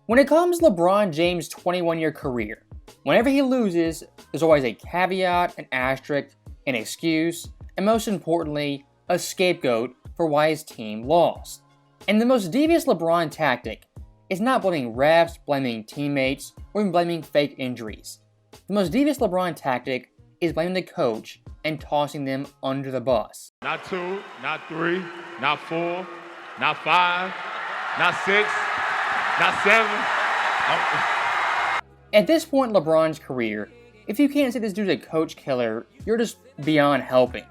When it comes to LeBron James' 21-year career, whenever he loses, there's always a caveat, an asterisk, an excuse, and most importantly, a scapegoat for why his team lost. And the most devious LeBron tactic is not blaming refs, blaming teammates, or even blaming fake injuries. The most devious LeBron tactic is blaming the coach and tossing them under the bus. Not 2, not 3, not 4, not 5, not 6, not 7. At this point in LeBron's career, if you can't say this dude's a coach killer, you're just beyond helping.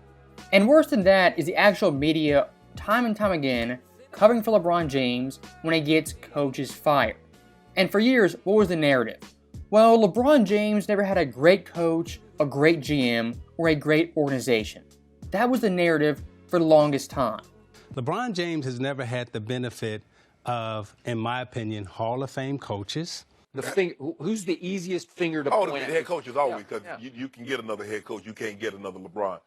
And worse than that is the actual media, time and time again, covering for LeBron James when he gets coaches fired. And for years, what was the narrative? Well, LeBron James never had a great coach, a great GM, or a great organization. That was the narrative for the longest time. LeBron James has never had the benefit of, in my opinion, Hall of Fame coaches. Who's the easiest finger to point at? The head coach is always, because you can get another head coach. You can't get another LeBron.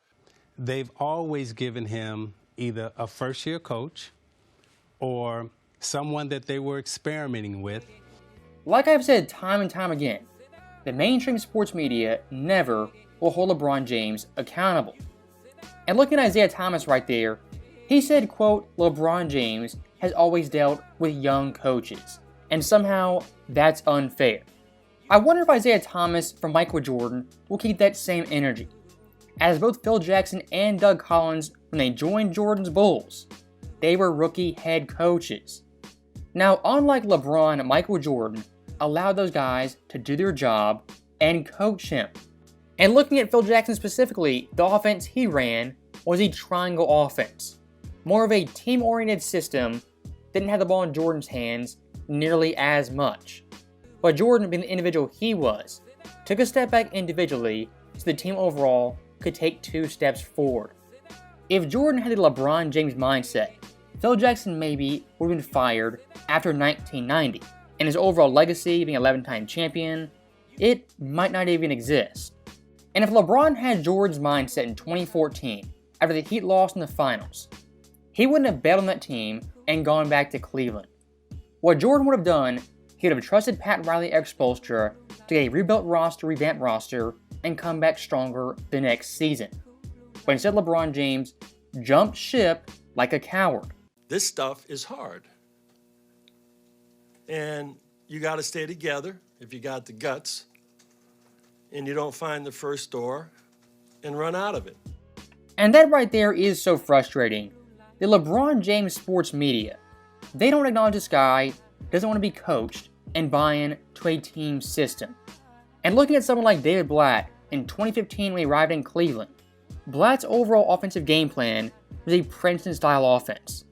They've always given him either a first-year coach or someone that they were experimenting with. Like I've said time and time again, the mainstream sports media never will hold LeBron James accountable. And looking at Isaiah Thomas right there, he said, quote, LeBron James has always dealt with young coaches, and somehow that's unfair. I wonder if Isaiah Thomas from Michael Jordan will keep that same energy, as both Phil Jackson and Doug Collins, when they joined Jordan's Bulls, they were rookie head coaches. Now, unlike LeBron, Michael Jordan allowed those guys to do their job and coach him. And looking at Phil Jackson specifically, the offense he ran was a triangle offense. More of a team-oriented system, didn't have the ball in Jordan's hands nearly as much. But Jordan, being the individual he was, took a step back individually so the team overall could take 2 steps forward. If Jordan had the LeBron James mindset, Phil Jackson maybe would have been fired after 1990, and his overall legacy, being an 11-time champion, it might not even exist. And if LeBron had Jordan's mindset in 2014, after the Heat lost in the finals, he wouldn't have bailed on that team and gone back to Cleveland. What Jordan would have done, he would have trusted Pat Riley, Erik Spoelstra, to get a revamped roster, and come back stronger the next season. But instead, LeBron James jumped ship like a coward. This stuff is hard. And you got to stay together if you got the guts, and you don't find the first door and run out of it. And that right there is so frustrating. The LeBron James sports media, they don't acknowledge this guy doesn't want to be coached and buy in to a team system. And looking at someone like David Blatt in 2015 when he arrived in Cleveland, Blatt's overall offensive game plan was a Princeton-style offense.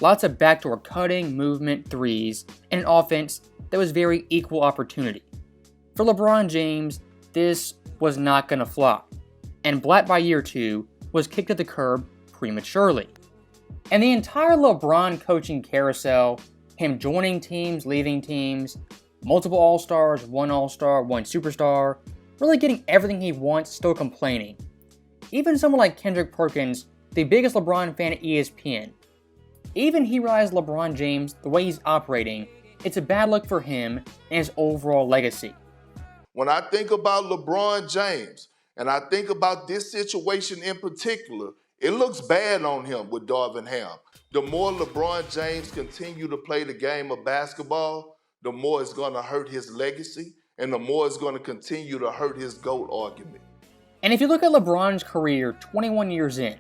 Lots of backdoor cutting, movement, threes, and an offense that was very equal opportunity. For LeBron James, this was not going to fly. And Blatt by year 2 was kicked to the curb prematurely. And the entire LeBron coaching carousel, him joining teams, leaving teams, multiple All-Stars, one All-Star, one Superstar, really getting everything he wants, still complaining. Even someone like Kendrick Perkins, the biggest LeBron fan at ESPN, even he realized LeBron James, the way he's operating, it's a bad look for him and his overall legacy. When I think about LeBron James, and I think about this situation in particular, it looks bad on him with Darvin Ham. The more LeBron James continue to play the game of basketball, the more it's going to hurt his legacy, and the more it's going to continue to hurt his GOAT argument. And if you look at LeBron's career 21 years in,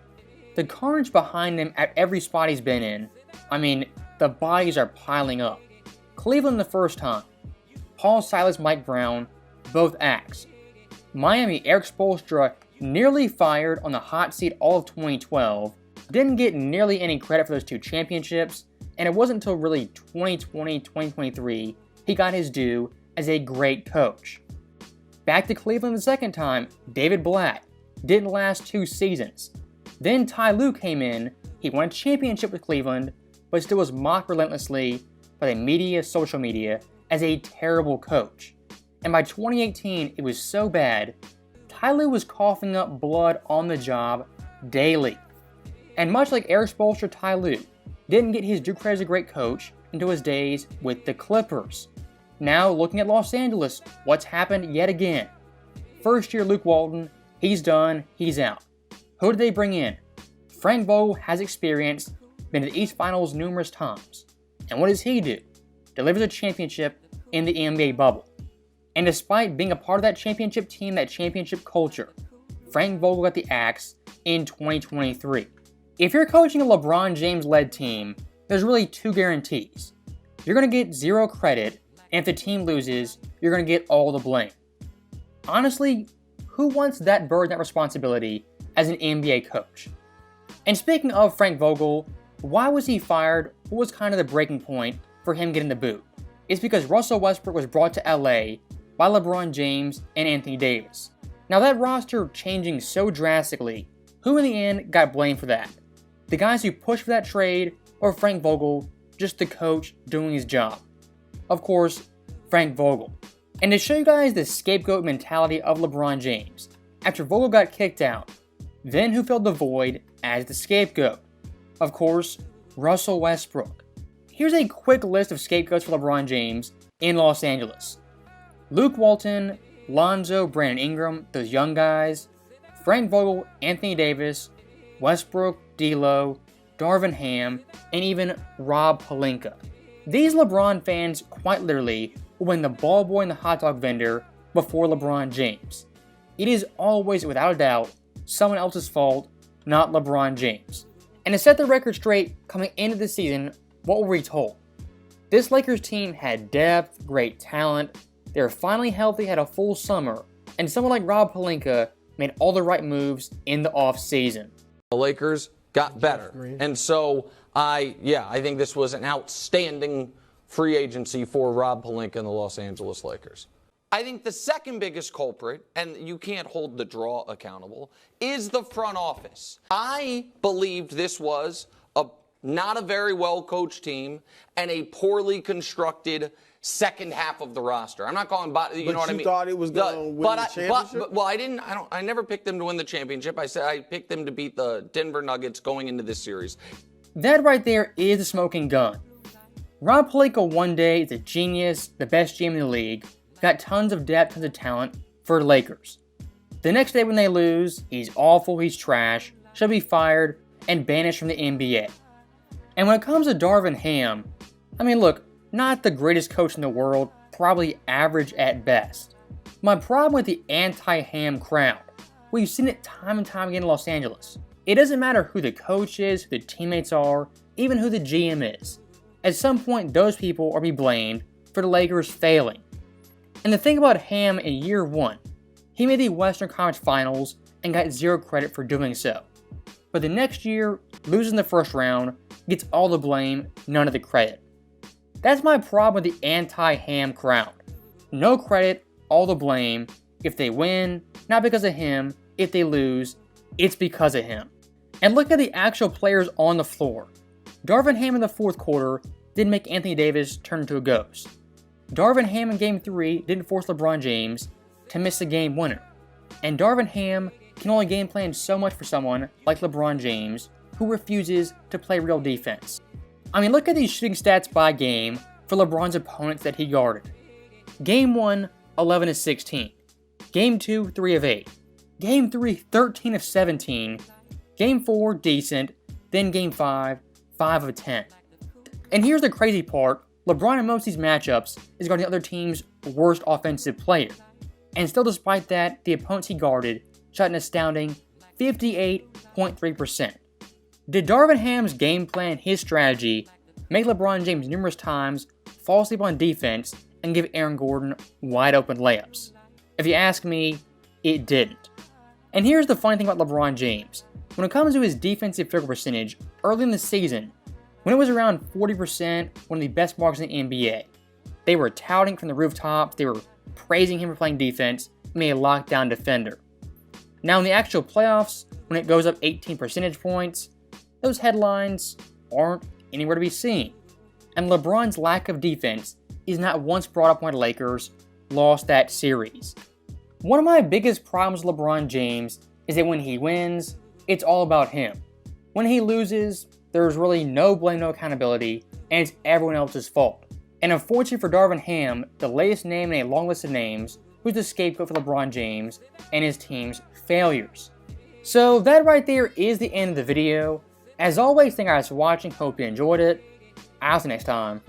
the carnage behind him at every spot he's been in, I mean, the bodies are piling up. Cleveland the first time, Paul Silas, Mike Brown, both axed. Miami, Erik Spoelstra, nearly fired on the hot seat all of 2012, didn't get nearly any credit for those 2 championships, and it wasn't until really 2020, 2023 he got his due as a great coach. Back to Cleveland the second time, David Blatt, didn't last 2 seasons. Then Ty Lue came in, he won a championship with Cleveland, but still was mocked relentlessly by the media, social media, as a terrible coach. And by 2018, it was so bad, Ty Lue was coughing up blood on the job daily. And much like Erik Spoelstra, Ty Lue didn't get his due credit as a great coach until his days with the Clippers. Now, looking at Los Angeles, what's happened yet again? First year Luke Walton, he's done, he's out. Who did they bring in? Frank Vogel has experience, been to the East Finals numerous times. And what does he do? Delivers a championship in the NBA bubble. And despite being a part of that championship team, that championship culture, Frank Vogel got the axe in 2023. If you're coaching a LeBron James-led team, there's really two guarantees. You're going to get zero credit, and if the team loses, you're going to get all the blame. Honestly, who wants that burden, that responsibility as an NBA coach? And speaking of Frank Vogel, why was he fired? What was kind of the breaking point for him getting the boot? It's because Russell Westbrook was brought to LA by LeBron James and Anthony Davis. Now that roster changing so drastically, who in the end got blamed for that? The guys who pushed for that trade, or Frank Vogel, just the coach doing his job? Of course, Frank Vogel. And to show you guys the scapegoat mentality of LeBron James, after Vogel got kicked out, then who filled the void as the scapegoat? Of course, Russell Westbrook. Here's a quick list of scapegoats for LeBron James in Los Angeles. Luke Walton, Lonzo, Brandon Ingram, those young guys, Frank Vogel, Anthony Davis, Westbrook, D'Lo, Darvin Ham, and even Rob Pelinka. These LeBron fans quite literally will blame the ball boy and the hot dog vendor before LeBron James. It is always, without a doubt, someone else's fault, not LeBron James. And to set the record straight, coming into the season, what were we told? This Lakers team had depth, great talent, they were finally healthy, had a full summer, and someone like Rob Pelinka made all the right moves in the offseason. The Lakers got better. And so I think this was an outstanding free agency for Rob Pelinka and the Los Angeles Lakers. I think the second biggest culprit, and you can't hold the draw accountable, is the front office. I believed this was not a very well-coached team and a poorly constructed second half of the roster. I'm not calling, you know what I mean? But you thought it was going to win the championship? Well, I never picked them to win the championship. I said I picked them to beat the Denver Nuggets going into this series. That right there is a smoking gun. Rob Pelinka one day is a genius, the best GM in the league, got tons of depth, tons of talent for the Lakers. The next day when they lose, he's awful, he's trash, should be fired, and banished from the NBA. And when it comes to Darvin Ham, I mean look, not the greatest coach in the world, probably average at best. My problem with the anti-Ham crowd, we've seen it time and time again in Los Angeles. It doesn't matter who the coach is, who the teammates are, even who the GM is. At some point, those people are be blamed for the Lakers failing. And the thing about Ham in year one, he made the Western Conference Finals and got zero credit for doing so. But the next year, losing the first round, gets all the blame, none of the credit. That's my problem with the anti-Ham crowd. No credit, all the blame. If they win, not because of him. If they lose, it's because of him. And look at the actual players on the floor. Darvin Ham in the fourth quarter didn't make Anthony Davis turn into a ghost. Darvin Ham in Game 3 didn't force LeBron James to miss the game winner. And Darvin Ham can only game plan so much for someone like LeBron James, who refuses to play real defense. I mean, look at these shooting stats by game for LeBron's opponents that he guarded. Game 1, 11 of 16. Game 2, 3 of 8. Game 3, 13 of 17. Game 4, decent. Then Game 5, 5 of 10. And here's the crazy part. LeBron in most of these matchups is guarding the other team's worst offensive player. And still despite that, the opponents he guarded shot an astounding 58.3%. Did Darvin Ham's game plan, his strategy, make LeBron James numerous times fall asleep on defense and give Aaron Gordon wide open layups? If you ask me, it didn't. And here's the funny thing about LeBron James. When it comes to his defensive field goal percentage, early in the season, when it was around 40%, one of the best marks in the NBA, they were touting from the rooftops, they were praising him for playing defense, and being a lockdown defender. Now in the actual playoffs, when it goes up 18 percentage points, those headlines aren't anywhere to be seen. And LeBron's lack of defense is not once brought up when the Lakers lost that series. One of my biggest problems with LeBron James is that when he wins, it's all about him. When he loses, there's really no blame, no accountability, and it's everyone else's fault. And unfortunately for Darvin Ham, the latest name in a long list of names who's the scapegoat for LeBron James and his team's failures. So that right there is the end of the video. As always, thank you guys for watching, hope you enjoyed it. I'll see you next time.